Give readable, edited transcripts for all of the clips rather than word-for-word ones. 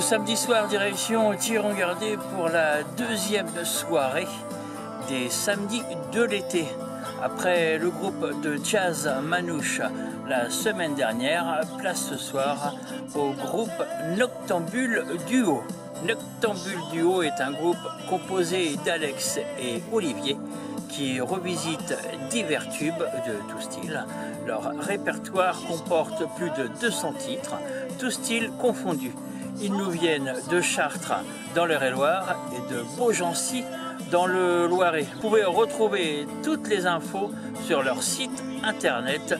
samedi soir, direction Thierry-en-Gardé pour la deuxième soirée des samedis de l'été. Après le groupe de jazz Manouche la semaine dernière, place ce soir au groupe Noctambule Duo. Noctambule Duo est un groupe composé d'Alex et Olivier qui revisite divers tubes de tout style. Leur répertoire comporte plus de 200 titres, tous styles confondus. Ils nous viennent de Chartres dans l'Eure-et-Loire et de Beaugency dans le Loiret. Vous pouvez retrouver toutes les infos sur leur site internet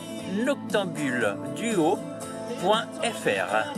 noctambuleduo.fr.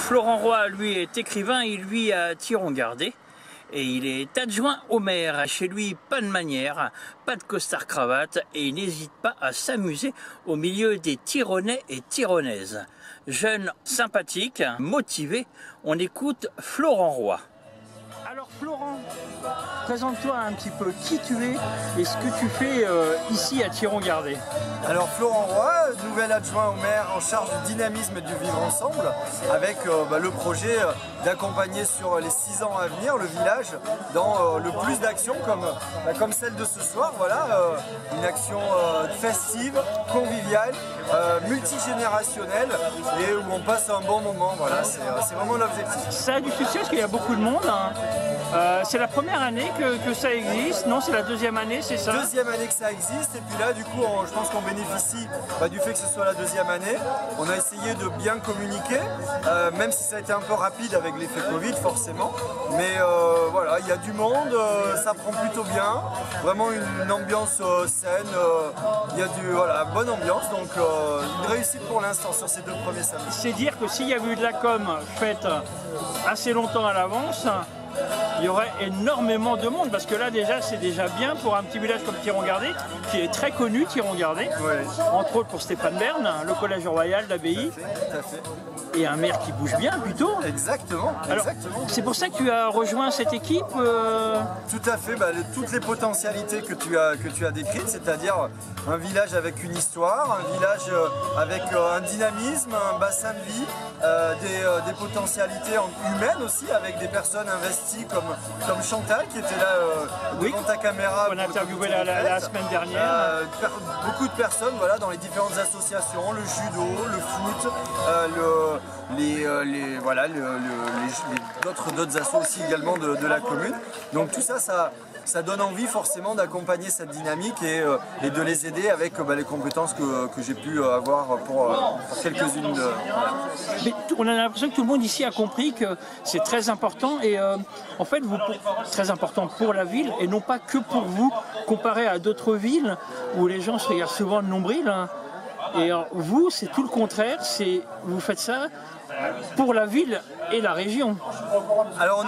Florent Roy, lui, est écrivain, il vit à Thierry-en-Gardé. et il est adjoint au maire. Chez lui, pas de manière, pas de costard-cravate et il n'hésite pas à s'amuser au milieu des Tironnais et Tironnaises. Jeune, sympathique, motivé, on écoute Florent Roy. Alors Florent, présente-toi un petit peu qui tu es et ce que tu fais ici à Thiron-Gardé. Alors Florent Roy, nouvel adjoint au maire en charge du dynamisme du vivre ensemble, avec le projet d'accompagner sur les 6 ans à venir le village dans le plus d'actions comme celle de ce soir. Voilà, une action festive, conviviale, multigénérationnelle et où on passe un bon moment. Voilà, c'est vraiment l'objectif. Ça a du succès parce qu'il y a beaucoup de monde. Hein. C'est la première année que ça existe, non? C'est la deuxième année, c'est ça? Deuxième année que ça existe, et puis là, du coup, je pense qu'on bénéficie du fait que ce soit la deuxième année. On a essayé de bien communiquer, même si ça a été un peu rapide avec l'effet Covid, forcément. Mais voilà, il y a du monde, ça prend plutôt bien. Vraiment une ambiance saine, il y a bonne ambiance, donc une réussite pour l'instant sur ces 2 premiers samedis. C'est dire que s'il y avait eu de la com faite assez longtemps à l'avance, il y aurait énormément de monde, parce que là déjà c'est déjà bien pour un petit village comme Thiron-Gardé, qui est très connu, Thiron-Gardé, entre autres pour Stéphane Bern, le collège royal d'Abbaye, tout à fait. Et un maire qui bouge bien plutôt. Exactement. C'est pour ça que tu as rejoint cette équipe Tout à fait, toutes les potentialités que tu as décrites, c'est-à-dire un village avec une histoire, un village avec un dynamisme, un bassin de vie, des potentialités humaines aussi, avec des personnes investies comme Chantal qui était là devant ta caméra. On a interviewé la semaine dernière. Beaucoup de personnes dans les différentes associations, le judo, le foot, d'autres assos aussi également de la commune. Donc tout ça, ça donne envie forcément d'accompagner cette dynamique et de les aider avec les compétences que j'ai pu avoir pour quelques-unes de... Mais on a l'impression que tout le monde ici a compris que c'est très important et en fait très important pour la ville et non pas que pour vous, comparé à d'autres villes où les gens se regardent souvent le nombril. Hein. Et vous, c'est tout le contraire, vous faites ça pour la ville et la région. Alors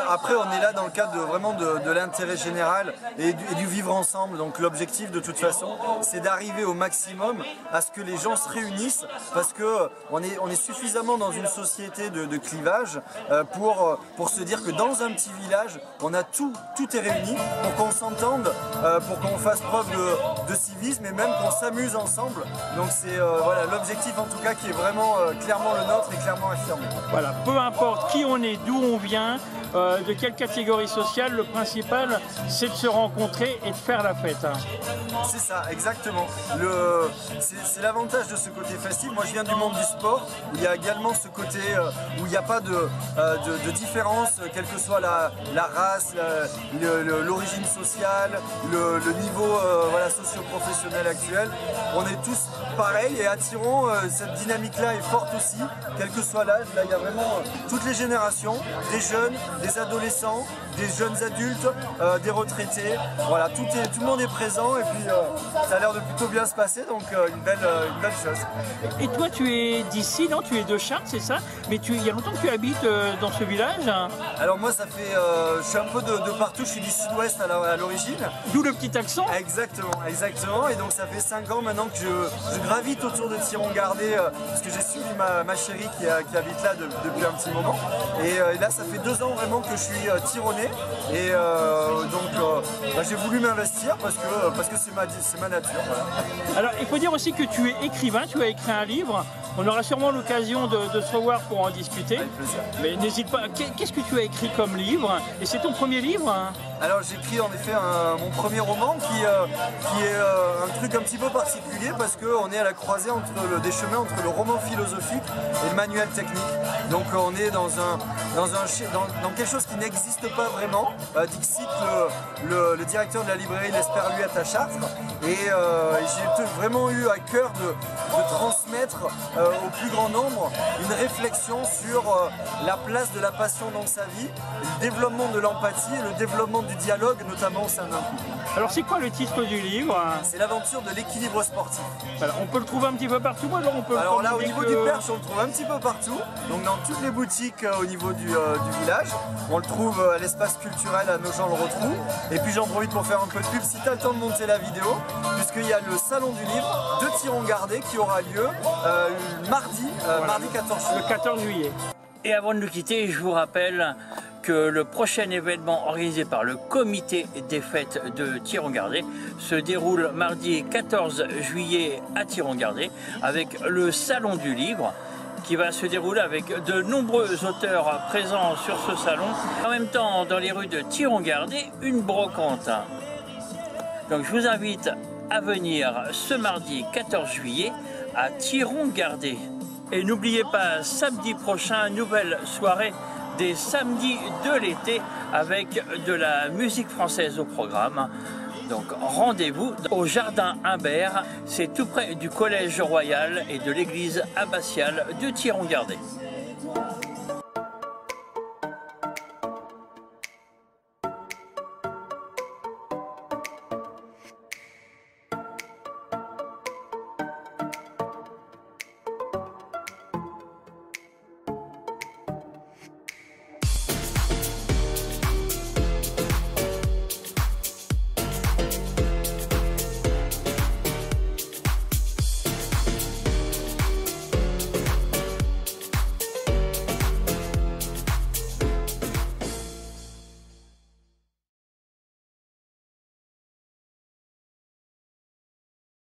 après on est là dans le cadre vraiment de l'intérêt général et du vivre ensemble. Donc l'objectif de toute façon c'est d'arriver au maximum à ce que les gens se réunissent, parce que on est suffisamment dans une société de clivage pour se dire que dans un petit village on a tout est réuni pour qu'on s'entende, pour qu'on fasse preuve de civisme et même qu'on s'amuse ensemble. Donc c'est l'objectif en tout cas qui est vraiment clairement le nôtre et clairement affirmé. Voilà, peu importe qui on est, d'où on vient, de quelle catégorie sociale, le principal c'est de se rencontrer et de faire la fête. C'est ça, exactement. C'est l'avantage de ce côté festif. Moi je viens du monde du sport, où il y a également ce côté où il n'y a pas de différence, quelle que soit la race, l'origine sociale, le niveau socio-professionnel actuel. On est tous pareils et à Thiron, cette dynamique-là est forte aussi, quel que soit l'âge. Là il y a vraiment toutes les générations, des jeunes, des adolescents, des jeunes adultes, des retraités. Voilà, tout le monde est présent et puis ça a l'air de plutôt bien se passer, donc une belle chose. Et toi tu es d'ici, non? Tu es de Chartres, c'est ça? Mais il y a longtemps que tu habites dans ce village? Alors moi ça fait, je suis un peu de partout, je suis du sud-ouest à l'origine. D'où le petit accent? Exactement, et donc ça fait 5 ans maintenant que je gravite autour de Thiron-Gardé, parce que j'ai suivi ma chérie qui habite là depuis un petit moment. Et là ça fait 2 ans vraiment que je suis Tironnais et donc j'ai voulu m'investir parce que c'est ma nature. Voilà. Alors il faut dire aussi que tu es écrivain, tu as écrit un livre. On aura sûrement l'occasion de se revoir pour en discuter. Avec plaisir. Mais n'hésite pas, qu'est-ce que tu as écrit comme livre? Et c'est ton premier livre? Hein? Alors j'écris en effet mon premier roman qui est un truc un petit peu particulier parce qu'on est à la croisée des chemins entre le roman philosophique et le manuel technique. Donc on est dans quelque chose qui n'existe pas vraiment. Dixit, le directeur de la librairie l'Esperluette à Chartres. Et j'ai vraiment eu à cœur de transmettre au plus grand nombre une réflexion sur la place de la passion dans sa vie, le développement de l'empathie et le développement du dialogue, notamment au sein d'un couple. Alors c'est quoi le titre du livre? C'est l'aventure de l'équilibre sportif. Alors On peut le trouver un petit peu partout, alors on peut. Alors là, au niveau du perche, on le trouve un petit peu partout. Donc dans toutes les boutiques au niveau du village. On le trouve à l'espace culturel à Nogent le retrouve. Et puis j'en profite pour faire un peu de pub si tu as le temps de monter la vidéo, puisqu'il y a le salon du livre de Thiron-Gardé qui aura lieu mardi 14 juillet. Et avant de nous quitter, je vous rappelle que le prochain événement organisé par le comité des fêtes de Thiron-Gardé se déroule mardi 14 juillet à Thiron-Gardé avec le Salon du Livre qui va se dérouler avec de nombreux auteurs présents sur ce salon. En même temps, dans les rues de Thiron-Gardé, une brocante. Donc je vous invite à venir ce mardi 14 juillet à Thiron-Gardé. Et n'oubliez pas, samedi prochain, nouvelle soirée des samedis de l'été avec de la musique française au programme. Donc rendez-vous au Jardin Humbert, c'est tout près du Collège Royal et de l'église abbatiale de Thiron-Gardé.